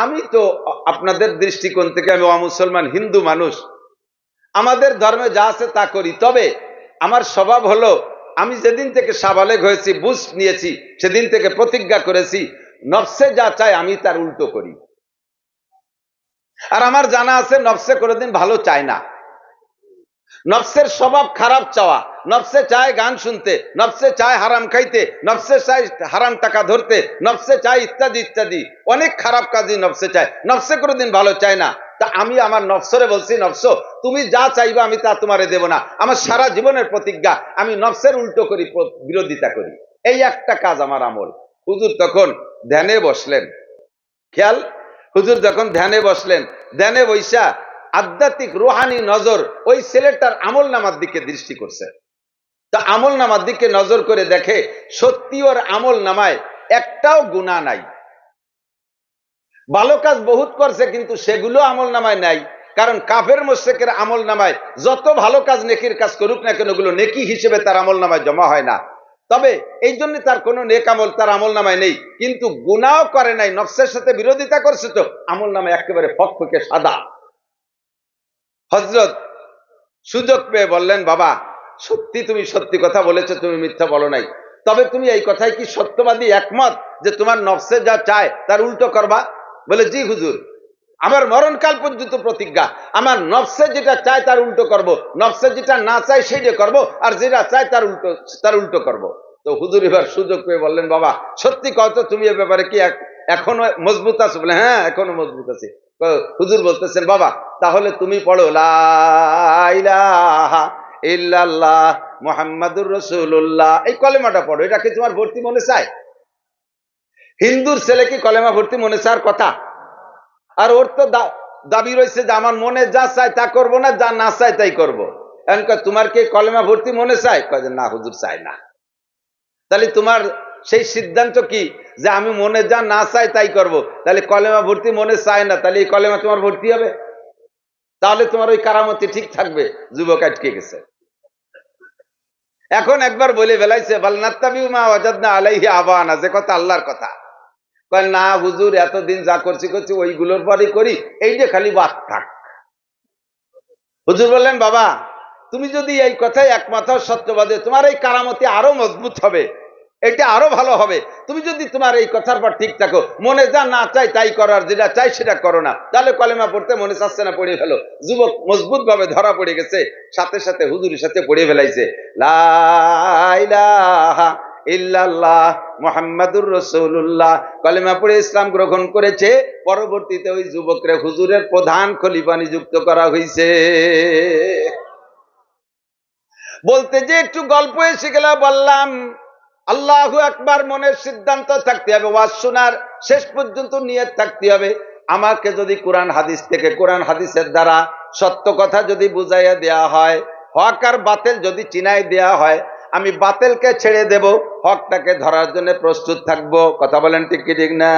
আমি তো আপনাদের দৃষ্টিকোণ থেকে আমি অমুসলমান হিন্দু মানুষ, আমাদের ধর্মে যা আছে তা করি। তবে আমার স্বভাব হলো, আমি যেদিন থেকে সাবালেগ হয়েছি, বুঝ নিয়েছি, সেদিন থেকে প্রতিজ্ঞা করেছি নফসে যা চায় আমি তার উল্টো করি। আর আমার জানা আছে নফসে কোনোদিন ভালো চায় না। নফসের স্বভাব খারাপ চাওয়া। নফসে চায় গান শুনতে, নফসে চায় হারাম খাইতে, নফসে চায় হারাম টাকা ধরতে, নফসে চায় ইত্যাদি ইত্যাদি অনেক খারাপ কাজই নফসে চায়। নফসে কোনোদিন ভালো চায় না। তা আমি আমার নফসরে বলছি, নফস তুমি যা চাইবা আমি তা তোমারে দেব না। আমার সারা জীবনের প্রতিজ্ঞা, আমি নফসের উল্টো করি, বিরোধিতা করি। এই একটা কাজ আমার আমল। হুজুর তখন ধ্যানে বসলেন, খেয়াল, হুজুর যখন ধ্যানে বসলেন, ধ্যানে বৈশা আধ্যাত্মিক রুহানি নজর ওই ছেলেটার আমল নামার দিকে দৃষ্টি করছে। তা আমল নামার দিকে নজর করে দেখে সত্যি ওর আমল নামায় একটাও গুনাহ নাই। ভালো কাজ বহুত করছে কিন্তু সেগুলো আমল নামায় নাই। কারণ কাফের মুশরিকের আমল নামায় যত ভালো কাজ নেকির কাজ করুক না কেন, ওগুলো নেকি হিসেবে তার আমল নামায় জমা হয় না। তবে এই জন্য তার কোনো নেক আমল তার আমল নামায় নেই, কিন্তু গুনাহও করে নাই, নফসের সাথে বিরোধিতা করছে, তো আমল নামায় একেবারে ফকফকে সাদা। হযরত সুযোগ পেয়ে বললেন, বাবা সত্যি তুমি সত্যি কথা বলেছো, তুমি মিথ্যা বলো নাই। তবে তুমি এই কথাই কি সত্যবাদী একমত যে তোমার নফসে যা চায় তার উল্টো করবা? বলে, জি হুজুর, আমার মরণকাল পর্যন্ত প্রতিজ্ঞা, আমার নফসে যেটা চায় তার উল্টো করব, নফসে যেটা না চায় সেইটা করব, আর যেটা চায় তার উল্টো করব। তো হুজুর এবার সুযোগ পেয়ে বললেন, বাবা সত্যি কত, তুমি এ ব্যাপারে কি এখনো মজবুত আছো? বলে, হ্যাঁ এখনো মজবুত আছে। হুজুর বলতেছেন, বাবা তাহলে তুমি পড়ো লা ইলাহা ইল্লাল্লাহ মুহাম্মাদুর রাসূলুল্লাহ, এই কলেমাটা পড়ো। এটা কি তোমার ভর্তি মনে চায়? হিন্দুর ছেলে কি কলেমা ভর্তি মনে চাওয়ার কথা? আর ওর তো দাবি রয়েছে যে আমার মনে যা চায় তা করবো না, যা না চায় তাই করবো। তোমার কি কলেমা ভর্তি মনে চায়? না হুজুর চায় না। তাহলে তোমার সেই সিদ্ধান্ত কি যে আমি মনে যা না চাই তাই করব? তাহলে কলেমা ভর্তি মনে চায় না, তাহলে এই কলেমা তোমার ভর্তি হবে? তাহলে তোমার ওই কারামতি ঠিক থাকবে? যুবক আটকে গেছে। এখন একবার বলে ফেলাইছে, বালনাত্তাবিউ মা ওয়াজাদনা আলাইহি আবানা, যে কথা আল্লাহর কথা। কয় না হুজুর, এতদিন যা করছি ওইগুলোর পরই করি, এই যে খালি বাদ থাক। হুজুর বললেন, বাবা তুমি যদি এই কথাই একমত হও সত্যবাদী, তোমার এই কারামতি আরো মজবুত হবে, এটা আরো ভালো হবে। তুমি যদি তোমার এই কথার পর ঠিক থাকো, মনে যা না চাই তাই করো, আর যেটা চাই সেটা করো না, তাহলে কলেমা পড়তে মনে চাচ্ছে না, পড়ে ফেলো। যুবক মজবুত ভাবে ধরা পড়ে গেছে, সাথে সাথে হুজুরের সাথে পড়ে ফেলাইছে লা ইলাহা ইল্লাল্লাহ মুহাম্মাদুর রাসূলুল্লাহ, কলেমা পড়ে ইসলাম গ্রহণ করেছে। পরবর্তীতে ওই যুবকরে হুজুরের প্রধান খলিফা নিযুক্ত করা হয়েছে। বলতে যে একটু গল্প এসে গেল, বললাম আল্লাহু আকবার মনের সিদ্ধান্ত থাকতে হবে, ওয়াজ শোনার শেষ পর্যন্ত নিয়ত থাকতে হবে। আমাকে যদি কোরআন হাদিস থেকে, কোরআন হাদিসের দ্বারা সত্য কথা যদি বুঝাইয়া দেয়া হয়, হক আর বাতিল যদি চিনাই দেয়া হয়, আমি বাতিলকে ছেড়ে দেব, হকটাকে ধরার জন্য প্রস্তুত থাকব। কথা বলেন ঠিক কি ঠিক না?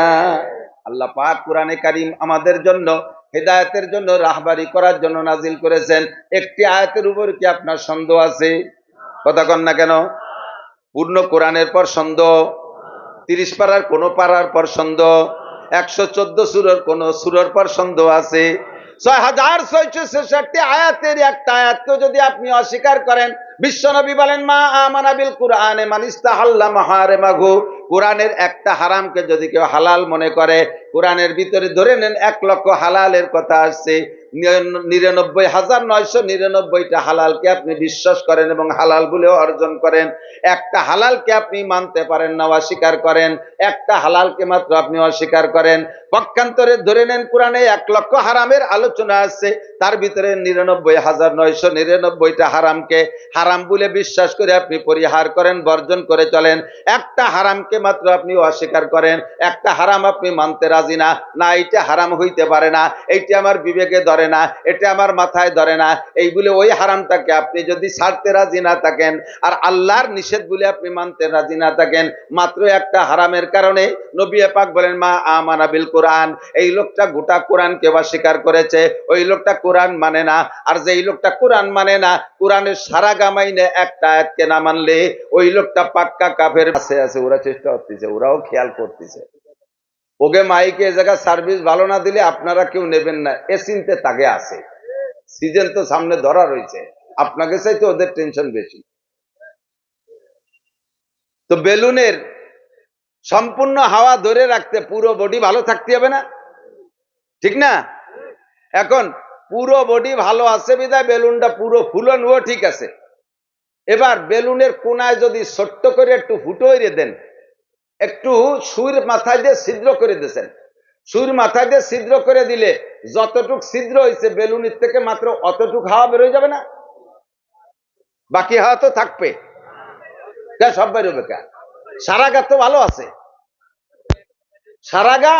আল্লাহ পাক কোরআনে কারীম আমাদের জন্য হেদায়েতের জন্য, রাহবারি করার জন্য নাজিল করেছেন। একটি আয়াতের উপর কি আপনার সন্দেহ আছে? কথা কন না কেন? পূর্ণ কোরআনের পর সন্দেহ? 30 পারার কোন পারার পর সন্দেহ? 114 সূরার কোন সূরার পর সন্দেহ আছে? 6666 আয়াতের একটা আয়াতকে যদি আপনি অস্বীকার করেন, বিশ্বনবী বলেন মা আমানা বিল কুরআনে মান ইস্তাহাল্লা মাহারিমাহু, কোরআনের একটা হারামকে যদি কেউ হালাল মনে করে, কোরআনের ভিতরে ধরে নেন 1 লক্ষ হালালের কথা আসছে, 99,999টা হালালকে আপনি বিশ্বাস করেন এবং হালাল বলে অর্জন করেন, একটা হালালকে আপনি মানতে পারেন না, অস্বীকার করেন, একটা হালালকে মাত্র আপনি অস্বীকার করেন। পক্ষান্তরে ধরে নেন কোরআনে 1 লক্ষ হারামের আলোচনা আছে, তার ভিতরে 99,999টা হারামকে হারাম বলে বিশ্বাস করে আপনি পরিহার করেন, বর্জন করে চলেন। একটা হারামকে মাত্র আপনি অস্বীকার করেন, একটা হারাম আপনি মানতে রাজি না, না এটা হারাম হইতে পারে না, এইটা আমার বিবেকে ধরে না, এটা আমার মাথায় ধরে না, এই বলে ওই হারামটাকে আপনি যদি ছাড়তে রাজি না থাকেন, আর আল্লাহর নিষেধ বলে আপনি মানতে রাজি না থাকেন, মাত্র একটা হারামের কারণে নবী পাক বলেন মা আমানা বিল কোরআন, এই লোকটা গোটা কোরআনকে অস্বীকার করেছে, ওই লোকটা কোরআন মানে না। আর যেই লোকটা কোরআন মানে না, কোরআনের সারা গামাইনে একটা আয়াতকে না মানলে, ওই লোকটা পাক্কা কাফের। আছে ওরা চেষ্টা করতেছে, ওরাও খেয়াল করতেছে। ওকে মাইকে এ জায়গা সার্ভিস ভালো না দিলে আপনারা কেউ নেবেন না, এ চিনতে তাকে আছে। সিজন তো সামনে ধরা রয়েছে, আপনাকে চাইতে ওদের টেনশন বেশি। তো বেলুনের সম্পূর্ণ হাওয়া ধরে রাখতে পুরো বডি ভালো থাকতে হবে না, ঠিক না? এখন পুরো বডি ভালো আছে বিধায় বেলুনটা পুরো ফুলনও ঠিক আছে। এবার বেলুনের কোনায় যদি ছোট্ট করে একটু ফুটো হইরে দেন, একটু সুর মাথায় দিয়ে ছিদ্র করে দিয়েছেন, সুর মাথায় দিয়ে ছিদ্র করে দিলে যতটুক ছিদ্র হয়েছে বেলুনের থেকে মাত্র অতটুক হাওয়া বেরোয় যাবে না, বাকি হাওয়া তো থাকবে, সব বেরোবে। সারাগা তো ভালো আছে, সারাগা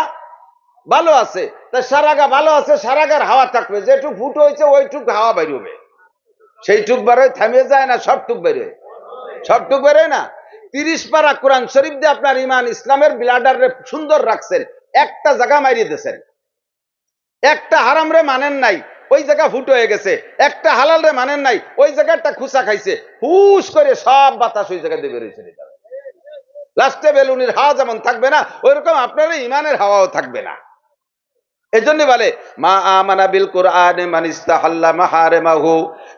ভালো আছে, তাই সারাগা ভালো আছে, সারাগার হাওয়া থাকবে, যেটুক ফুটো হয়েছে ওইটুক হাওয়া বেরোবে। সেইটুক বেরোয় থেমে যায় না, সবটুক বেরোয়, সবটুক বেরোয় না। 30 পারা কোরআন শরীফ দিয়ে আপনার ইমান ইসলামের ব্লাডার সুন্দর রাখছেন, একটা জায়গা মারিয়ে দিয়েছেন, একটা হারাম রে মানেন নাই, ওই জায়গা ফুটো হয়ে গেছে, একটা হালাল রে মানেন নাই, ওই জায়গাটা খুসা খাইছে, হুস করে সব বাতাস ওই জায়গা দিয়ে বেরোয় চলে যাবে। লাস্টে বেলুনের হাওয়া যেমন থাকবে না, ওইরকম আপনার ইমানের হাওয়াও থাকবে না। এজন্য বলে মা আমানা বিল কোরআনে মান ইস্তাহাল্লা মাহারিমাহু,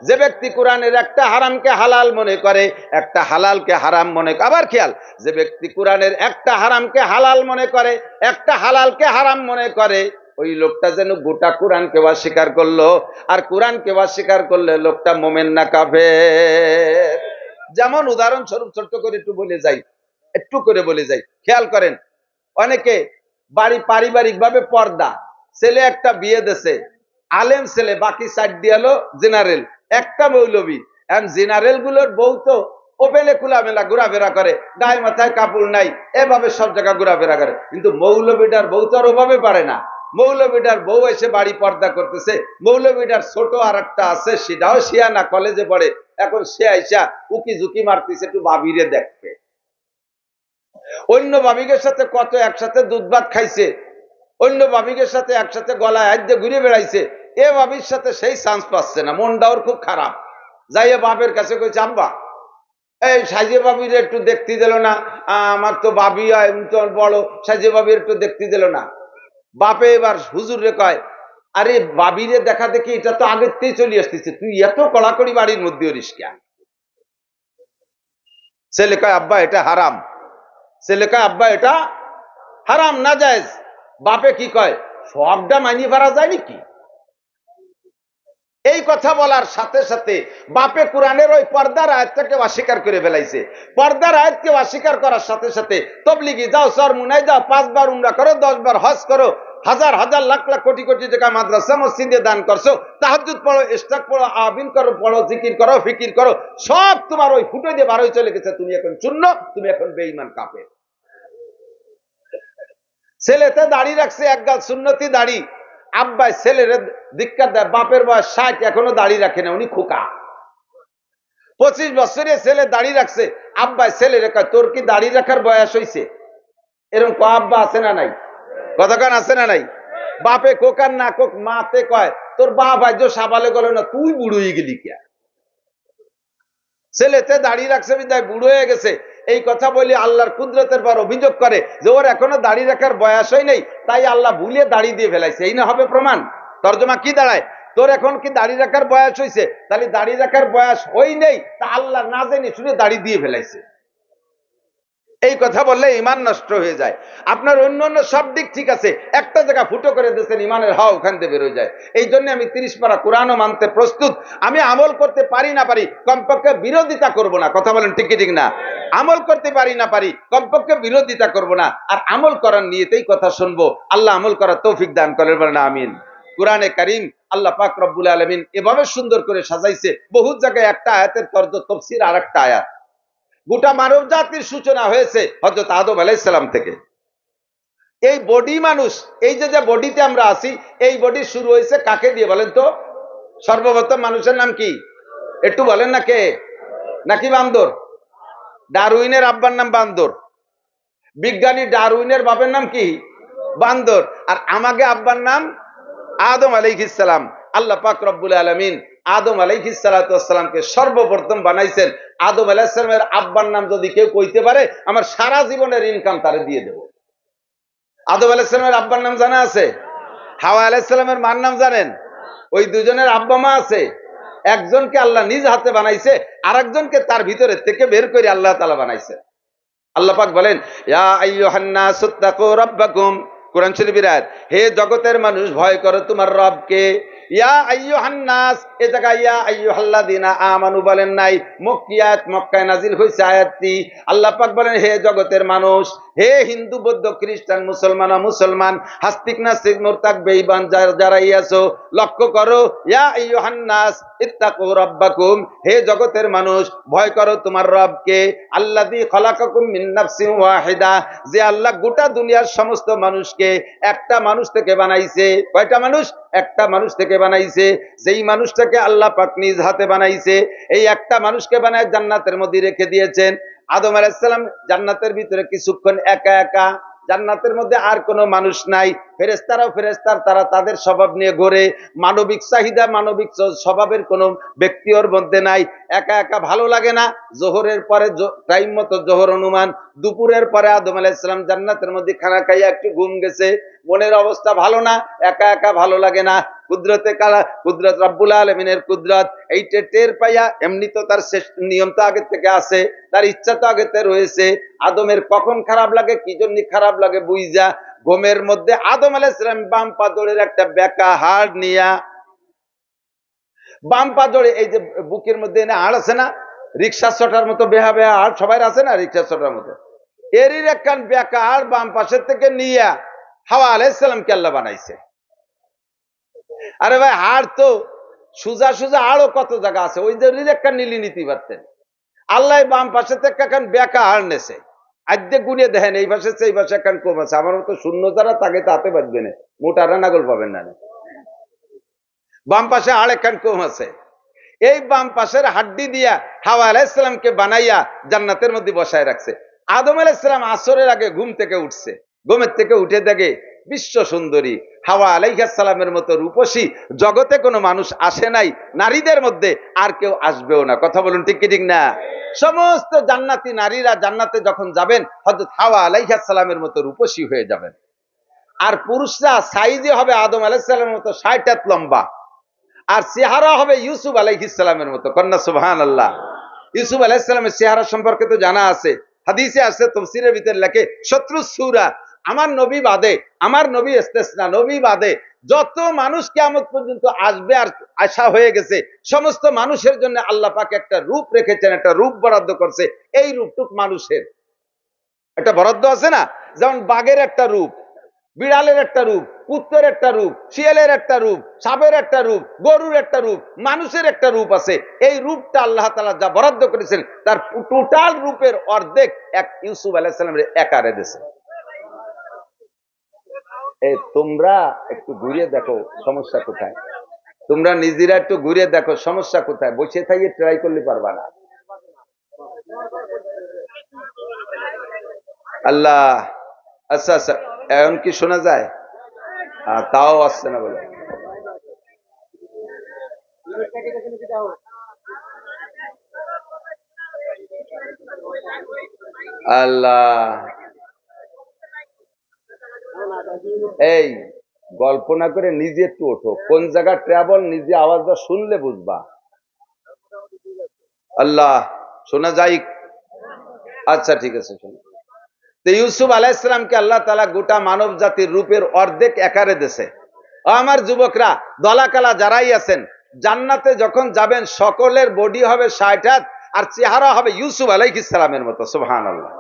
যে ব্যক্তি কোরআনের একটা হারামকে হালাল মনে করে, একটা হালালকে হারাম মনে করে। আবার খেয়াল, যে ব্যক্তি কোরআনের একটা হারামকে হালাল মনে করে, একটা হালালকে হারাম মনে করে, ওই লোকটা যেন গোটা কোরআনকে অস্বীকার করলো। আর কোরআনকে অস্বীকার করলে লোকটা মোমেন না কাফের। যেমন উদাহরণস্বরূপ ছোট্ট করে একটু বলে যাই, একটু করে বলে যাই, খেয়াল করেন। অনেকে বাড়ি পারিবারিক ভাবে পর্দা, ছেলে একটা বিয়ে দেশে আলেম ছেলে, বাকি সাইড দিয়ে হলো জেনারেল, একটা মৌলবী। এখন জেনারেল গুলোর বউ তো ওপেলে খোলামেলা ঘোরাফেরা করে, গায়ে মাথায় কাপড় নাই, এভাবে সব জায়গায় ঘোরাফেরা করে। কিন্তু মৌলবীটার বউ তো আর ওভাবে পারে না। মৌলবীটার বউ এসে বাড়ি পর্দা করতেছে, মৌলবীটার ছোট আর একটা আছে, সেটাও শিয়ানা, কলেজে পড়ে। এখন সে আইসা উকি ঝুঁকি মারতেছে একটু ভাবিরে দেখবে। অন্য ভাবিকের সাথে কত একসাথে দুধ ভাত খাইছে, অন্য ভাবিকের সাথে একসাথে গলায় হাত দিয়ে ঘুরে বেড়াইছে, এ ভাবির সাথে সেই চান্স পাচ্ছে না, মনটা ওর খুব খারাপ। যাইয়া বাপের কাছে কইছে, আব্বা এই সাইজে ভাবির একটু দেখতে দিল না, আমার তো ভাবি বড়, সাইজে ভাবির একটু দেখতে দিল না। বাপে এবার হুজুর রে কয়, আরে ভাবিরে দেখা দেখি এটা তো আগের থেকে চলে আসতেছে, তুই এত কড়াকড়ি বাড়ির মধ্যে ওরিস কেন? ছেলে কয়, আব্বা এটা হারাম। ছেলে কয়, আব্বা এটা হারাম না জায়েজ। বাপে কি কয়, সবটা মাইনি পারা যায় নাকি? এই কথা বলার সাথে সাথে বাপে কোরআনের ওই পর্দার আয়াতটাকে অস্বীকার করে ফেলাইছে। পর্দার আয়াতকে অস্বীকার করার সাথে সাথে তবলিগি যাও, চরমুনায় যাও, 5 বার উমরা করো, 10 বার হজ করো, হাজার হাজার লাখ লাখ কোটি কোটি টাকা মাদ্রাসা মসজিদে দান করছো, তাহাজ্জুদ পড়ো, ইশরাক পড়ো, আবিন করো, পড়ো, জিকির করো, ফিকির করো, সব তোমার ওই ফুটো দিয়ে বার হয়ে চলে গেছে। তুমি এখন শূন্য, তুমি এখন বেঈমান কাফের। ছেলেতে দাড়ি রাখছে, একগাল সুন্নতি দাড়ি, আব্বাই ছেলের ধিক্কার দেয়, বাপের বয়স 60, এখনো দাড়ি রাখে না, উনি খোকা। 25 বছরের ছেলে দাড়ি রাখছে, আব্বাই ছেলের কয়, তোর কি দাড়ি রাখার বয়স হয়েছে? এরকম ক আব্বা আছে না নাই? কতক্ষণ আছে না নাই? বাপে কোকার না কোক, মাতে কয়, তোর বাপ আজ সাবালে গেল না, তুই বুড়ো হয়ে গেলি কে? ছেলেতে দাড়ি রাখছে বিদায় বুড়ো হয়ে গেছে, এই কথা বলি আল্লাহর কুদরতের পর অভিযোগ করে যে ওর এখনো দাড়ি রাখার বয়স হয় নেই, তাই আল্লাহ ভুলিয়ে দাড়ি দিয়ে ফেলাইছে। এই না হবে প্রমাণ? তর্জমা কি দাঁড়ায়? তোর এখন কি দাড়ি রাখার বয়স হয়েছে? তাহলে দাড়ি রাখার বয়স হই নেই, তা আল্লাহ না জেনে শুনে দাড়ি দিয়ে ফেলাইছে। এই কথা বললে ইমান নষ্ট হয়ে যায়। আপনার অন্য অন্য সব দিক ঠিক আছে, একটা জায়গা ফুটো করে দিয়েছেন, ইমানের হাওয়া ওখান থেকে বেরোয় যায়। এই জন্য আমি 30 পারা কোরআনও মানতে প্রস্তুত। আমি আমল করতে পারি না পারি, কমপক্ষে বিরোধিতা করব না। কথা বলেন ঠিক কি ঠিক না? আমল করতে পারি না পারি, কমপক্ষে বিরোধিতা করব না, আর আমল করার নিয়তেই কথা শুনবো। আল্লাহ আমল করার তৌফিক দান করেন, বলেন আমিন। কোরআনে কারীম আল্লাহ পাক রব্বুল আলামিন এভাবে সুন্দর করে সাজাইছে, বহু জায়গায় একটা আয়াতের তফসির আর একটা আয়াত। গোটা মানব জাতির সূচনা হয়েছে হযরত আদম আলাইহিস সালাম থেকে। এই বডি মানুষ, এই যে বডিতে আমরা আছি, এই বডি শুরু হয়েছে কাকে দিয়ে বলেন তো? সর্বপ্রথম মানুষের নাম কি একটু বলেন না, কে? নাকি বান্দর? ডারউইনের আব্বার নাম বান্দর, বিজ্ঞানী ডারউইনের বাপের নাম কি? বান্দর। আর আমাকে আব্বার নাম আদম আলাইহিস সালাম। আল্লাহ পাক রব্বুল আলামিন আদম আলাইহিস সালাতু ওয়াস সালামকে সর্বপ্রথম বানাইছেন। আদম আলাইহিস সালামের আব্বার নাম যদি কেউ কইতে পারে, আমার সারা জীবনের ইনকাম তারে দিয়ে দেব। আদম আলাইহিসসালামের আব্বার নাম জানা আছে? হাওয়া আলাইহিসসালামের মার নাম জানেন? ওই দুজনের আব্বা মা আছে। একজনকে আল্লাহ নিজ হাতে বানাইছে, আর একজনকে তার ভিতরে থেকে বের করে আল্লাহ তাআলা বানাইছে। আল্লাহ পাক বলেন, ইয়া আইয়ুহান নাসু তাকু রাব্বাকুম, কোরআন শরীফের আয়াত, হে জগতের মানুষ ভয় করো তোমার রবকে। ইয়া আইয়ুহান নাস, এ জায়গায় ইয়া আইয়ুহাল্লাযিনা আমানু বলেন নাই, মক্কিয়াত, মক্কায় নাজিল হয়েছে আয়াতটি। আল্লাহ পাক বলেন, হে জগতের মানুষ, হে হিন্দু বৌদ্ধ খ্রিস্টান মুসলমান মুসলমান, হাস্তিক নাস্তিক মুরতাদ বেঈমান যারাই আছো, লক্ষ্য করো, ইয়া আইয়ুহান নাস ইত্তাকু রাব্বাকুম, হে জগতের মানুষ ভয় করো তোমার রবকে। আল্লাযী খলাকাকুম মিন নাফসিন ওয়াহিদা, যে আল্লাহ গোটা দুনিয়ার সমস্ত মানুষকে একটা মানুষ থেকে বানাইছে। কয়টা মানুষ? একটা মানুষ থেকে বানাইছে। যেই মানুষটাকে আল্লাহ পাক নিজ হাতে বানাইছে, এই একটা মানুষকে বানায় জান্নাতের মধ্যে রেখে দিয়েছেন। আদম আলাইহিস সালাম জান্নাতের ভিতরে কিছুক্ষণ একা একা, জান্নাতের মধ্যে আর কোনো মানুষ নাই। ফেরেশতারাও ফেরেশতার, তারা তাদের স্বভাব নিয়ে ঘোরে। মানবিক চাহিদা, মানবিক স্বভাবের কোনো ব্যক্তি ওর মধ্যে নাই। একা একা ভালো লাগে না। জোহরের পরে টাইম মতো জোহর অনুমান, দুপুরের পরে আদম আলাইহিস সালাম জান্নাতের মধ্যে খানা খাইয়া একটু ঘুম গেছে। মনের অবস্থা ভালো না, একা একা ভালো লাগে না। কুদরতে কালা, কুদরত রব্বুল আলামিনের কুদরত এইটা টের পাইয়া, এমনি তো তার শেষ নিয়ম তো আগে থেকে আছে, তার ইচ্ছা তো আগে থেকে রয়েছে। আদমের কখন খারাপ লাগে, কি জন্য খারাপ লাগে বুঝা, ঘুমের মধ্যে আদম আলাইহিস সালাম বাম পাজরের একটা বেঁকা হাড় নিয়া, বাম পাজরে এই যে বুকের মধ্যে এনে হাড় আছে না, রিক্সা ছটার মতো বেহা বেহা হাড় সবাই আছে না, রিক্সা ছটার মতো, এরই একখান বেঁকা হাড় বাম পাশের থেকে নিয়া হাওয়া আলাইহিস সালামকে আল্লাহ বানাইছে। আরে ভাই, হাড় তো সুজা সুজা আরো কত জায়গা আছে, ওই যে একটা নীলি নীতি পারতেন। আল্লাহ বাম পাশে থেকে এখন বেঁকা হাড় নেছে, আদ্যে গুনিয়ে দেখেন এই পাশে এই পাশে এখন কম আছে। আমার মতো শূন্য যারা তাকে তাতে বাঁচবে না, মোটারা নাগল পাবেন না। বাম পাশে হাড় এখন কম আছে। এই বাম পাশের হাড্ডি দিয়া হাওয়া আলাইহিস সালামকে বানাইয়া জান্নাতের মধ্যে বসায় রাখছে। আদম আলাইহিস সালাম আসরের আগে ঘুম থেকে উঠছে, ঘুমের থেকে উঠে দেখে বিশ্ব সুন্দরী হাওয়া আলাইহিস সালামের মতো রূপসী জগতে কোনো মানুষ আসে নাই, নারীদের মধ্যে আর কেউ আসবেও না। কথা বলুন ঠিক কি ঠিক না? সমস্ত জান্নাতি নারীরা জান্নাতে যখন যাবেন হযরত হাওয়া আলাইহিস সালামের মতো রূপসী হয়ে যাবেন। আর পুরুষরা সাইজে হবে আদম আলাইহিস সালামের মতো ৬০ হাত লম্বা, আর চেহারা হবে ইউসুফ আলাইহিস সালামের মতো। কন্যা সুবহানাল্লাহ। ইউসুফ আলাইহিস সালামের চেহারা সম্পর্কে তো জানা আছে, হাদিসে আছে, তাফসীরের ভিতরে লেখে ৭০ সূরা, আমার নবী বাদে, আমার নবী ইস্তেসনা, নবী বাদে যত মানুষ কিয়ামত পর্যন্ত আসবে আর আশা হয়ে গেছে, সমস্ত মানুষের জন্য আল্লাহ পাক একটা রূপ রেখেছেন, একটা রূপ বরাদ্দ করছে। এই রূপটুক মানুষের একটা বরাদ্দ আছে না, যেমন বাঘের একটা রূপ, বিড়ালের একটা রূপ, কুত্তের একটা রূপ, শিয়ালের একটা রূপ, সাপের একটা রূপ, গরুর একটা রূপ, মানুষের একটা রূপ আছে। এই রূপটা আল্লাহ তাআলা যা বরাদ্দ করেছেন, তার টোটাল রূপের অর্ধেক এক ইউসুফ আলাইহিস সালামের একারে দিয়েছে। এই তোমরা একটু ঘুরে দেখো সমস্যা কোথায়, তোমরা নিজেরা একটু ঘুরে দেখো সমস্যা কোথায়, বসে থেকে ট্রাই করলে পারবা না। আল্লাহ, আচ্ছা আচ্ছা, এখন কি শোনা যায়? তাও আসছে না বলে। আল্লাহ, এই গল্প না করে নিজে একটু ওঠো, কোন জায়গা ট্রাভেল নিজে আওয়াজটা শুনলে বুঝবা। আল্লাহ, শোনা যায়? আচ্ছা ঠিক আছে, শোনো। তো ইউসুফ আলাইহিস সালামকে আল্লাহ তাআলা গোটা মানব জাতির রূপের অর্ধেক একারে দিয়েছে। আমার যুবকরা, দলাকালা যারাই আছেন, জান্নাতে যখন যাবেন সকলের বডি হবে ৬০ হাত, আর চেহারা হবে ইউসুফ আলাইহিস সালামের মতো। সুবহানাল্লাহ।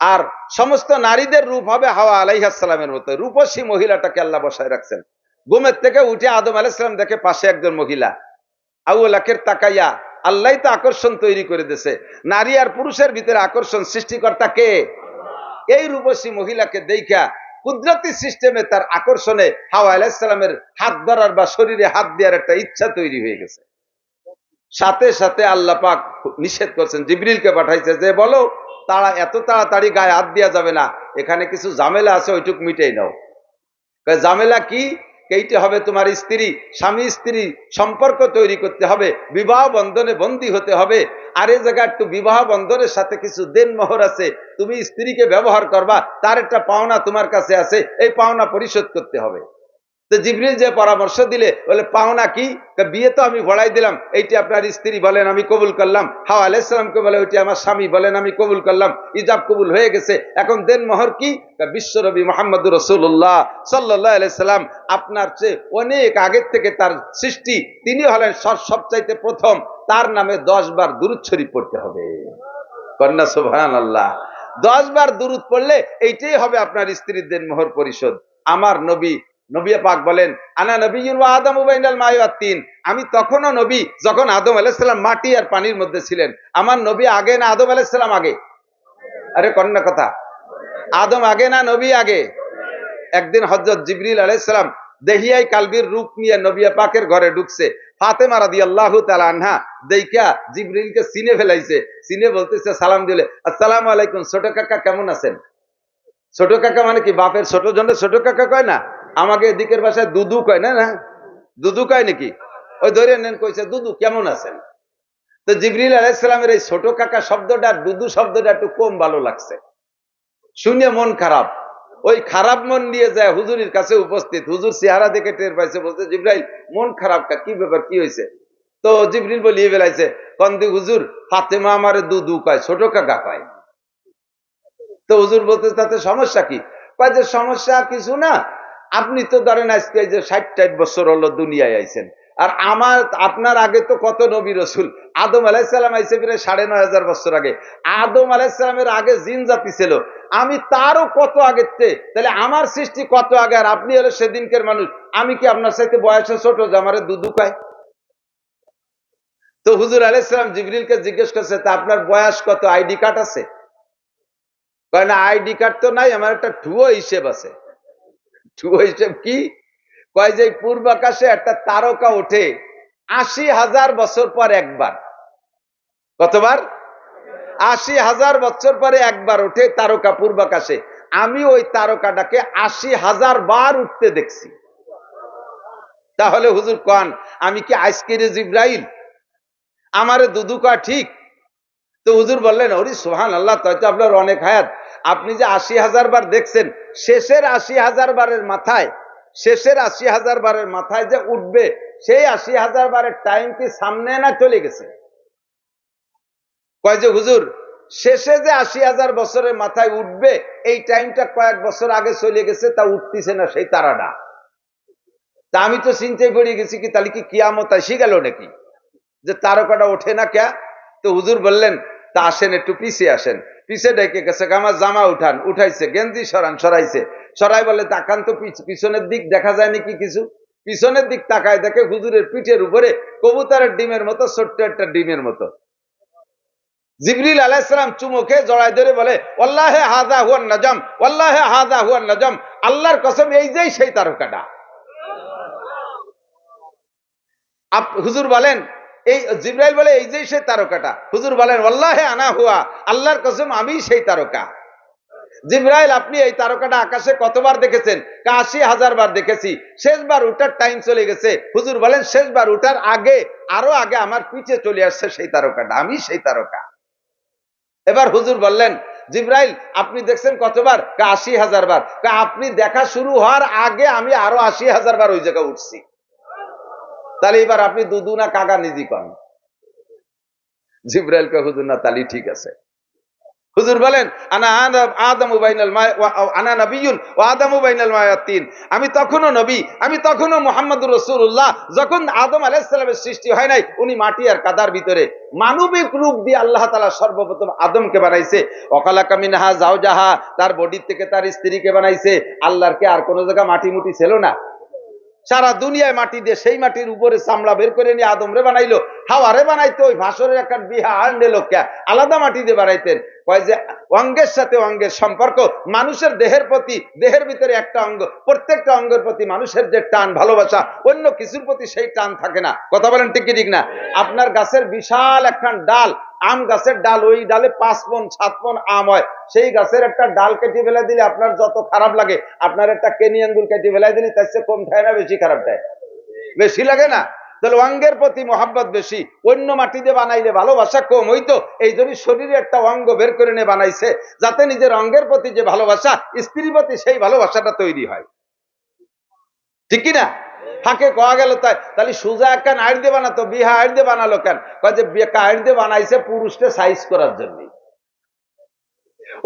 আর সমস্ত নারীদের রূপ হবে হাওয়া আলাইহিস সালামের মতো। রূপসী মহিলাটাকে আল্লাহ বসায় রাখছেন। ঘুমের থেকে উঠে আদম আলাইহিস সালাম দেখে পাশে একজন মহিলা, আউলাকের তাকাইয়া আল্লাহ তো আকর্ষণ তৈরি করে দিয়েছে। নারী আর পুরুষের ভিতরে আকর্ষণ সৃষ্টিকর্তা কে? এই রূপসী মহিলাকে দেখা কুদরতি সিস্টেমে তার আকর্ষণে হাওয়া আলাইহিস সালামের হাত ধরার বা শরীরে হাত দেওয়ার একটা ইচ্ছা তৈরি হয়ে গেছে। সাথে সাথে আল্লাহ পাক নিষেধ করছেন, জিবরিলকে পাঠাইছে যে বলো তারা এত তাড়াতাড়ি গায়ে হাত দেওয়া যাবে না, এখানে কিছু ঝামেলা আছে, ওইটুক মিটেই নাও। ঝামেলা কি? এইটা হবে তোমার স্ত্রী। স্বামী স্ত্রী সম্পর্ক তৈরি করতে হবে, বিবাহ বন্ধনে বন্দী হতে হবে। আর এই জায়গায় একটু বিবাহ বন্ধনের সাথে কিছু দেনমোহর আছে, তুমি স্ত্রীকে ব্যবহার করবা, তার একটা পাওনা তোমার কাছে আছে, এই পাওনা পরিশোধ করতে হবে। তো জিবরিল যে পরামর্শ দিলে, বলে পাওনা কি? বিয়ে তো আমি ভড়াই দিলাম, এইটি আপনার স্ত্রী, বলেন আমি কবুল করলাম। হাওয়া আলাইহিস সালামকে বলে ওইটি আমার স্বামী, বলেন আমি কবুল করলাম। ইজাব কবুল হয়ে গেছে, এখন দেনমোহর কি? বিশ্বনবী মুহাম্মদুর রাসূলুল্লাহ সাল্লাল্লাহু আলাইহি সাল্লাম, আপনার চেয়ে অনেক আগের থেকে তার সৃষ্টি, তিনি হলেন সবচাইতে প্রথম, তার নামে 10 বার দুরূদ শরীফ পড়তে হবে। কন্যা সুবহানাল্লাহ। 10 বার দুরূদ পড়লে এইটাই হবে আপনার স্ত্রীর দেনমোহর পরিশোধ। আমার নবী পাক বলেন, আনা নবিয়্যুন ওয়া আদামু বাইনাল মাই ওয়াত তিন, আমি তখনও নবী যখন আদম আলাইহিস সালাম মাটি আর পানির মধ্যে ছিলেন। আমার নবী আগে না আদম আলাইহিস সালাম আগে? আরে কন্যা কথা, আদম আগে না নবী আগে? একদিন হযরত জিবরিল আলাইহিস সালাম দেহিয়াই কালবির রূপ নিয়ে নবী পাকের ঘরে ঢুকছে। ফাতেমা রাদিয়াল্লাহু তাআলা আনহা দেইখা জিবরিলকে চিনে ফেলাইছে, চিনে বলতেছে, সালাম দিলে, আসসালামু আলাইকুম, ছোট কাকা কেমন আছেন? ছোট কাকা মানে কি বাপের ছোট জন্য ছোট কাকা কয় না? আমাকে এদিকের ভাষায় দুদু কয় না, না দুদু কয় নাকি? ওই ধরে নেন, কইছে দুদু কেমন আছেন। তো জিবরিল আলাইহিস সালামের এই ছোট কাকা শব্দটা, দুদু শব্দটা একটু কম ভালো লাগছে, শুনে মন খারাপ। ওই খারাপ মন নিয়ে যায় হুজুরের কাছে উপস্থিত। হুজুর চেহারা দেখে টের পাইছে, বলছে জিবরাইল মন খারাপ কা, কি ব্যাপার, কি হয়েছে? তো জিবরিল বলিয়ে ফেলাইছে, কন্দি হুজুর ফাতেমা আমারে দুদু কয়, ছোট কাকা কয়। তো হুজুর বলতে, তাতে সমস্যা কি? কয় যে সমস্যা কিছু না, আপনি তো ধরেন আজকে যে 60-60 বছর হলো দুনিয়ায় আইছেন, আর আপনার আগে তো কত নবী রসুল। আদম আলাইহিস সালাম আইছে প্রায় 9500 বছর আগে। আদম আলাইহিস সালামের আগে জিন জাতি ছিল, আমি তারও কত আগের থেকে, তাহলে আমার সৃষ্টি কত আগে, আর আপনি হলো সেদিনকের মানুষ, আমি কি আপনার সাথে বয়সে ছোট যে আমারে দুদু কয়? তো হুজুর আলাইহিস সালাম জিবরিলকে জিজ্ঞেস করছে, তা আপনার বয়স কত, আইডি কার্ড আছে? কয় না, আইডি কার্ড তো নাই, আমার একটা ঠুয়ো হিসেব আছে। ঠুয়ো হিসেব কি? কয় যে পূর্ব আকাশে একটা তারকা ওঠে 80,000 বছর পর একবার। কতবার? 80,000 বছর পরে একবার ওঠে তারকা পূর্ব আকাশে। আমি ওই তারকাটাকে 80,000 বার উঠতে দেখছি। তাহলে হুজুর কন, আমি কি আজকের জিবরাইল? আমারে দুদু কয় ঠিক? তো হুজুর বললেন, ওরে সুবহানাল্লাহ, তাই তো আপনার অনেক হায়াত। আপনি যে 80,000 বার দেখছেন, শেষের 80,000 বারের মাথায়, শেষের 80,000 বারের মাথায় যে উঠবে, সেই 80,000 বারের টাইম কি সামনে না চলে গেছে? কয় যে হুজুর শেষে যে 80,000 বছরের মাথায় উঠবে, এই টাইমটা কয়েক বছর আগে চলে গেছে, তা উঠতেছে না সেই তারাটা। তা আমি তো চিন্তায় পড়ে গেছি, কি তাহলে কি কিয়ামত এসে গেল নাকি, যে তারকাটা ওঠে না কে? তো হুজুর বললেন, তা আসেন একটু পিছিয়ে আসেন। পিছিয়ে ডেকে গেছে, আমার জামা উঠান, উঠাইছে, গেঞ্জি সরান, সরাইছে, সরাই বলে তাকান তো পিছনের দিক দেখা যায় নাকি কিছু। পিছনের দিক তাকায়, দেখে হুজুরের পিঠের উপরে কবুতরের ডিমের মতো ছোট্ট একটা ডিমের মতো। জিবরিল আলাইহিস সালাম চুমুকে জড়ায় ধরে বলে, ওয়াল্লাহি হাযা হুয়ান নাজম, ওয়াল্লাহি হাযা হুয়ান নাজম, আল্লাহর কসম এই যেই সেই তারকাটা। হুজুর বলেন, এই জিবরাইল বলে এই যে সেই তারকাটা। হুজুর বলেন, ওয়াল্লাহি আনা হুয়া, আল্লাহর কসম আমি সেই তারকা। জিবরাইল আপনি এই তারকাটা আকাশে কতবার দেখেছেন? 80,000 বার দেখেছি। শেষবার উঠার টাইম চলে গেছে। হুজুর বলেন, শেষবার উঠার আগে, আরো আগে আমার পিছে চলে আসছে সেই তারকাটা, আমি সেই তারকা। এবার হুজুর বললেন, জিবরাইল আপনি দেখছেন কতবার? 80,000 বার। আপনি দেখা শুরু হওয়ার আগে আমি আরো 80,000 বার ওই জায়গায় উঠছি। তাহলে এবার আপনি দুদু না কাকা নিজি কন? জিবরাইল কে হুজুর না, তালি ঠিক আছে। হুজুর বলেন, আনা আদামু বাইনাল মা আনা নবিয়্যুন ওয়া আদামু বাইনাল মা ওয়াত তিন, আমি তখনও নবী, আমি তখনও মুহাম্মদুর রাসূলুল্লাহ। যখন আদম আলাইহিস সালামের সৃষ্টি হয় নাই, উনি মাটি আর কাদার ভিতরে মানবিক রূপ দিয়ে আল্লাহ তাআলা সর্বপ্রথম আদমকে বানাইছে। ওয়াখালাকা মিনহা যাওজাহা, তার বডি থেকে তার স্ত্রীকে বানাইছে। আল্লাহর কি আর কোন জায়গা মাটি মুটি ছিল না? সারা দুনিয়ায় মাটি দিয়ে, সেই মাটির উপরে চামড়া বের করে নিয়ে আদম রে বানাইলো। হাওয়ারে বানাইতো ওই ভাসরের একটা বিহা আনলে লোককে আলাদা মাটি দিয়ে বানাইতেন। কয় যে অঙ্গের সাথে অঙ্গের সম্পর্ক, মানুষের দেহের প্রতি, দেহের ভিতরে একটা অঙ্গ, প্রত্যেকটা অঙ্গের প্রতি মানুষের যে টান ভালোবাসা, অন্য কিছুর প্রতি সেই টান থাকে না। কথা বলেন ঠিক কি ঠিক না? আপনার গাছের বিশাল একখান ডাল, আম গাছের ডাল, ওই ডালে 5 মণ 7 মণ আম হয়, সেই গাছের একটা ডাল কেটে ফেলে দিলে আপনার যত খারাপ লাগে, আপনার একটা কেনি আঙ্গুল কেটে ফেলে দিলে তার চেয়ে কম খায় না বেশি খারাপ দেয়? বেশি লাগে না? তাহলে অঙ্গের প্রতি মহাব্বত বেশি। অন্য মাটি দিয়ে বানাইলে ভালোবাসা কম হইতো, এই জন্য শরীরে একটা অঙ্গ বের করে নিয়ে বানাইছে, যাতে নিজের অঙ্গের প্রতি যে ভালোবাসা, স্ত্রীর প্রতি সেই ভালোবাসাটা তৈরি হয়। ঠিক কিনা? ফাঁকে কয়া গেল তাই, তাহলে সুজা একখান আইর দিয়ে বানাতো, বিহা আইর দিয়ে বানালো কেন? কয় যে বেকা আইর দিয়ে বানাইছে পুরুষকে সাইজ করার জন্য।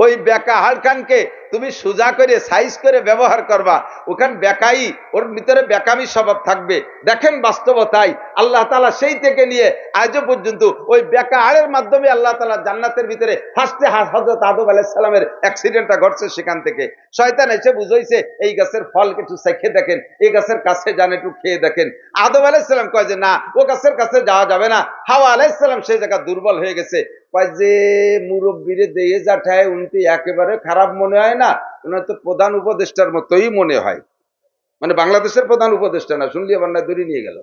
ওই বেকা হাড়খানকে তুমি সোজা করে সাইজ করে ব্যবহার করবা, ওখান বেকাই, ওর ভিতরে বেকামি স্বভাব থাকবে। দেখেন বাস্তবতাই আল্লাহ তাআলা সেই থেকে নিয়ে আজও পর্যন্ত ওই বেকা হাড়ের মাধ্যমে আল্লাহ তাআলা জান্নাতের ভিতরে ফার্স্টে হযরত আদম আলাইহিস সালামের অ্যাক্সিডেন্টটা ঘটছে, সেখান থেকে শয়তান এসে বুঝাইছে এই গাছের ফল একটু চেখে দেখেন, এই গাছের কাছে যান একটু খেয়ে দেখেন। আদম আলাইহিস সালাম কয় যে না, ও গাছের কাছে যাওয়া যাবে না। হাওয়া আলাইহিস সালাম সেই জায়গা দুর্বল হয়ে গেছে, কয় যে মুরব্বীরে দিয়ে যাঠায় উনি একেবারে খারাপ মনে হয় না, ওনার তো প্রধান উপদেষ্টার মতোই মনে হয়। মানে বাংলাদেশের প্রধান উপদেষ্টা না, শুনলি আবার না দূরে নিয়ে গেল।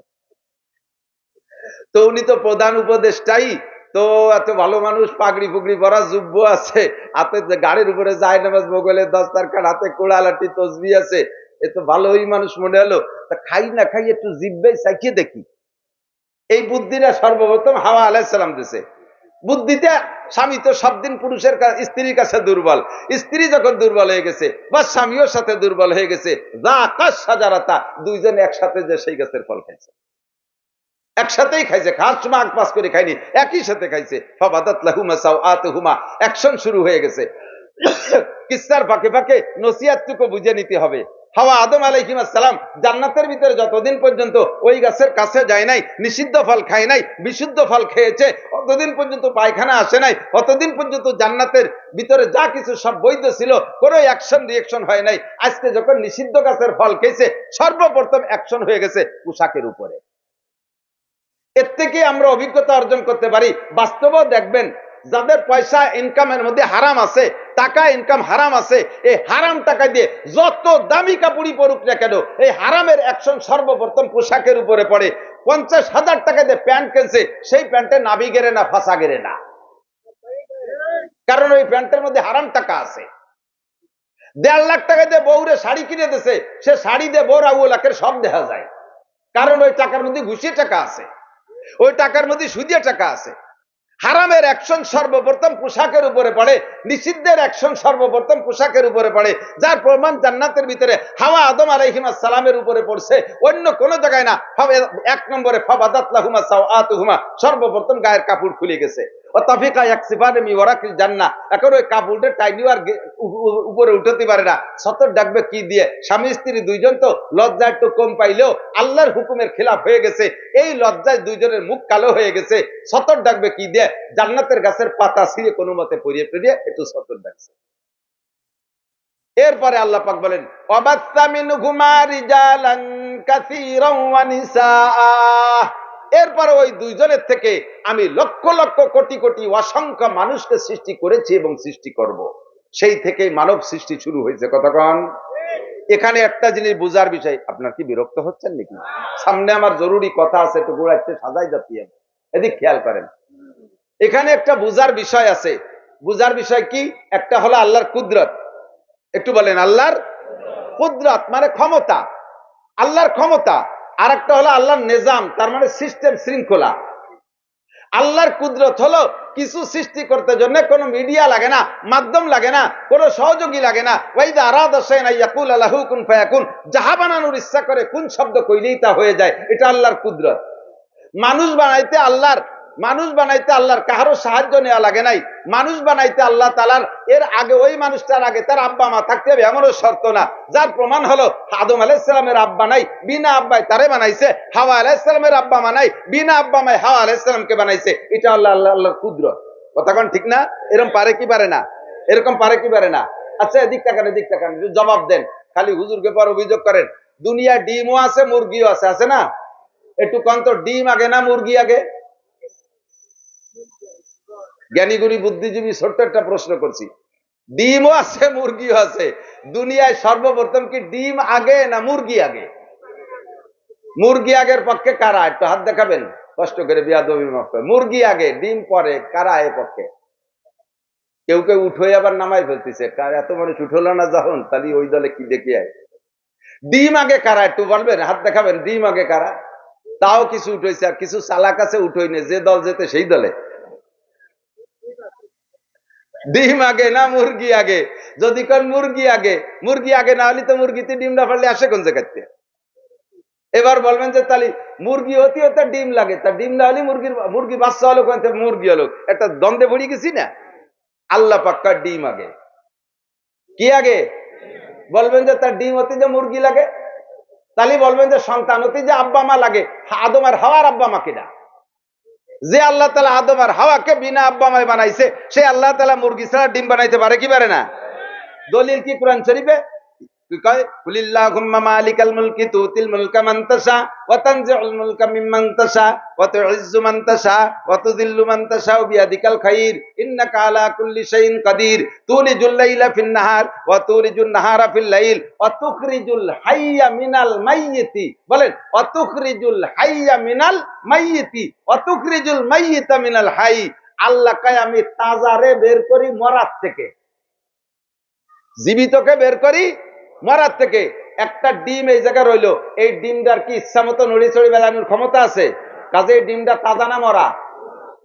তো উনি তো প্রধান উপদেষ্টাই, তো এত ভালো মানুষ, পাগড়ি পুগড়ি পরা, যুব্য আছে, হাতে গাড়ির উপরে যায় নামাজ, মোগলের দস্তারখান, হাতে কোড়ালাটি তসবি আছে, এ তো ভালোই মানুষ মনে হলো। তা খাই না খাই একটু জিব্বাই চাখিয়ে দেখি। এই বুদ্ধিটা সর্বপ্রথম হাওয়া আলাইহিস সালাম দিছে। বুদ্ধিতে স্বামী তো সব দিন পুরুষের স্ত্রীর কাছে দুর্বল, স্ত্রী যখন দুর্বল হয়ে গেছে বা স্বামীও সাথে দুর্বল হয়ে গেছে, যা আকাশ সাজারাতা, দুইজন একসাথে যে সেই গাছের ফল খাইছে, একসাথেই খাইছে, খাস সময় আগ পাস করে খাইনি, একই সাথে খাইছে। ফাবাদাত লাহুমা সাওআতুহুমা, অ্যাকশন শুরু হয়ে গেছে। কিসসার ফাঁকে ফাঁকে নসিহতটুকু বুঝে নিতে হবে। হাওয়া আদম আলাইহিস সালাম জান্নাতের ভিতরে যতদিন পর্যন্ত ওই গাছের কাছে যায় নাই, নিষিদ্ধ ফল খায় নাই, বিশুদ্ধ ফল খেয়েছে, অতদিন পর্যন্ত পায়খানা আসে নাই, অতদিন পর্যন্ত জান্নাতের ভিতরে যা কিছু সব বৈধ ছিল, কোনো অ্যাকশন রিঅ্যাকশন হয় নাই। আজকে যখন নিষিদ্ধ গাছের ফল খেয়েছে, সর্বপ্রথম অ্যাকশন হয়ে গেছে পোশাকের উপরে। এর থেকে আমরা অভিজ্ঞতা অর্জন করতে পারি। বাস্তবেও দেখবেন যাদের পয়সা ইনকামের মধ্যে হারাম আছে, টাকা ইনকাম হারাম আছে, এই হারাম টাকা দিয়ে যত দামি কাপড়ি পরুক না কেন, এই হারামের অ্যাকশন সর্বপ্রথম পোশাকের উপরে পড়ে। 50,000 টাকা দিয়ে প্যান্ট কিনছে, সেই প্যান্টে নাভি গেরে না, ফাঁসা গেরে না, কারণ ওই প্যান্টের মধ্যে হারাম টাকা আছে। 1.5 লাখ টাকা দিয়ে বউরে শাড়ি কিনে দিছে, সে শাড়ি দিয়ে বউর আবু লাখের সব দেখা যায়, কারণ ওই টাকার মধ্যে ঘুষিয়ে টাকা আছে, ওই টাকার মধ্যে সুদিয়া টাকা আছে। হারামের অ্যাকশন সর্বপ্রথম পোশাকের উপরে পড়ে, নিষিদ্ধের অ্যাকশন সর্বপ্রথম পোশাকের উপরে পড়ে, যার প্রমাণ জান্নাতের ভিতরে হাওয়া আদম আলাইহিস সালামের উপরে পড়ছে, অন্য কোন জায়গায় না। 1 নম্বরে ফাবাদাত লাহুমা সাওআতুহুমা, সর্বপ্রথম গায়ের কাপড় খুলে গেছে। ওয়াতাফিকা ইয়াকসিফান মিন ওয়ারাকিল জান্নাহ, এখন ওই কাপড়টা টাইনি আর উপরে উঠতে পারে না, সতর ডাকবে কি দিয়ে? স্বামী স্ত্রী দুইজন তো লজ্জা একটু কম পাইলেও আল্লাহর হুকুমের খেলাফ হয়ে গেছে, এই লজ্জায় দুইজনের মুখ কালো হয়ে গেছে, সতর ডাকবে কি দিয়ে? জান্নাতের গাছের পাতা ছিঁড়ে কোনো মতে পরিয়ে পরিয়ে একটু সতর ডাকছে। এরপরে আল্লাহ পাক বলেন ওয়াবাত্তা মিনহুমা রিজালান কাসীরান ওয়া নিসাআ, এরপরে ওই দুইজনের থেকে আমি লক্ষ লক্ষ কোটি কোটি অসংখ্য মানুষকে সৃষ্টি করেছি এবং সৃষ্টি করব। সেই থেকেই মানব সৃষ্টি শুরু হয়েছে। কতক্ষণ? এখানে একটা জিনিস বুঝার বিষয়, আপনার কি বিরক্ত হচ্ছেন নাকি? সামনে আমার জরুরি কথা আছে, একটু গোড়াইতে সাজাই যাচ্ছি, এদিক খেয়াল করেন। এখানে একটা বুঝার বিষয় আছে। বুঝার বিষয় কি? একটা হলো আল্লাহর কুদরত, একটু বলেন আল্লাহর কুদরত মানে ক্ষমতা, আল্লাহর ক্ষমতা। আর একটা হলো আল্লাহর নিজাম, তার মানে সিস্টেম, শৃঙ্খলা। আল্লাহর কুদরত হলো কিছু সৃষ্টি করতে জন্য কোনো মিডিয়া লাগে না, মাধ্যম লাগে না, কোনো সহযোগী লাগে না। ওয়াইদা আরাদা শাইআন ইয়াকুলা লাহু কুন ফায়াকুন, যাহা বানানোর ইচ্ছা করে কোন শব্দ কইলেই তা হয়ে যায়, এটা আল্লাহর কুদরত। মানুষ বানাইতে আল্লাহর কারো সাহায্য নেওয়া লাগে নাই। মানুষ বানাইতে আল্লাহ তাআলার এর আগে, ওই মানুষটার আগে তার আব্বা মা থাকতে হবে এমনও শর্ত না। যার প্রমাণ হলো আদম আলাইহিস সালামের আব্বা নাই, বিনা আব্বায় তারে বানাইছে। হাওয়া আলাইহিস সালামের আব্বা মা নাই, বিনা আব্বা মায় হাওয়া আলাইহিস সালামকে বানাইছে। এটা আল্লাহর কুদরত। কথা কোন ঠিক না? এরকম পারে কি পারে না? এরকম পারে কি পারে না? আচ্ছা, এদিক তাকান, এদিক তাকান, জবাব দেন। খালি হুজুরকে পর অভিযোগ করেন। দুনিয়া ডিমও আছে, মুরগিও আছে, আছে না? একটু কন্ত, ডিম আগে না মুরগি আগে? জ্ঞানীগুণী বুদ্ধিজীবী ছোট্ট একটা প্রশ্ন করছি, ডিমও আছে মুরগিও আছে। দুনিয়ায় সর্বপ্রথম কি ডিম আগে না মুরগি আগে? মুরগি আগের পক্ষে কারা? একটু হাত দেখাবেন কষ্ট করে, বিয়াদবি মাফ করে। মুরগি আগে ডিম পরে, কারা এ পক্ষে? কেউ কেউ উঠে আবার নামাই ফেলতেছে, এত মানুষ উঠলো না যখন, তাহলে ওই দলে কি দেখি আয়। ডিম আগে কারা একটু বলবেন, হাত দেখাবেন। ডিম আগে কারা? তাও কিছু উঠেছে আর কিছু চালাক আছে উঠোইনি, যে দল যেতে সেই দলে। ডিম আগে না মুরগি আগে? যদি কোন মুরগি আগে, মুরগি আগে না হলে তো মুরগিতে ডিম না পারলে আসে কোন জায়গাতে? এবার বলবেন যে তাহলে মুরগি হতে হতে ডিম লাগে, তা ডিম না হলে মুরগি বাচ্চা হলো কোন থেকে? মুরগি হলো। একটা দ্বন্দ্বে পড়ে গেছি না? আল্লাহ পাক্কা ডিম আগে। কি আগে? বলবেন যে তার ডিম হতে যে মুরগি লাগে, তাহলে বলবেন যে সন্তান হতে যে আব্বা মা লাগে, আদম আর হাওয়ার আব্বা মা কিনা? যে আল্লাহ তাআলা আদম আর হাওয়াকে বিনা আব্বা মায় বানাইছে, সে আল্লাহ তাআলা মুরগি ছাড়া ডিম বানাইতে পারে কি পারে না? দলিল কি কোরআন শরীফে? কি কয়? কুলিল্লাহুম্মা মালিকাল মুলকি তুতিল মুলকা মান তাশা ওয়া তানজিউল মুলকা মিম্মান তাশা ওয়া তুইজ্জু মান তাশা ওয়া তুযিল্লু মান তাশা বিয়াদিকাল খাইর ইন্নাকা আলা কুল্লি শাইইন কাদির তুলিজুল লাইলা ফিন নাহার ওয়া তুলিজুন নাহারা ফিল লাইল ওয়া তুখরিজুল হাইয়্যা মিনাল মাইয়িতি। বলেন, ওয়া তুখরিজুল হাইয়্যা মিনাল মাইয়িতি ওয়া তুখরিজুল মাইয়িতা মিনাল হাই। আল্লাহ কয় আমি তাজারে বের করি মরার থেকে, জীবিতকে বের করি মরার থেকে। একটা ডিম এই জায়গায় রইলো, এই ডিমটার কি ইচ্ছা মতো নড়ি চড়ি বেলানোর ক্ষমতা আছে? কাজে এই ডিমটা তাজা না মরা?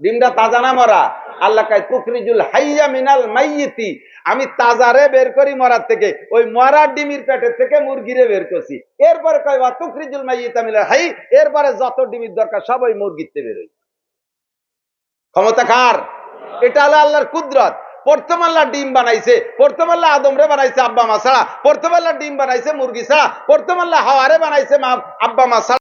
ডিমটা তাজা না মরা? আল্লাহ কয় তুখরিজুল হাইয়্যা মিনাল মাইয়িতি, আমি তাজারে বের করি মরার থেকে। ওই মরা ডিমের পেটের থেকে মুরগিরে বের করছি। এরপরে কয় ওয়া তুখরিজুল মাইয়িতা মিনাল হাই, এরপরে যত ডিমের দরকার সব ওই মুরগিতে বেরোয়। ক্ষমতা কার? এটা হলো আল্লাহর কুদরত। প্রথম আল্লাহ ডিম বানাইছে, প্রথম আল্লাহ আদমরে বানাইছে আব্বা মা ছাড়া, প্রথম আল্লাহ ডিম বানাইছে মুরগি ছাড়া, প্রথম আল্লাহ হাওয়ারে বানাইছে আব্বা মা ছাড়া।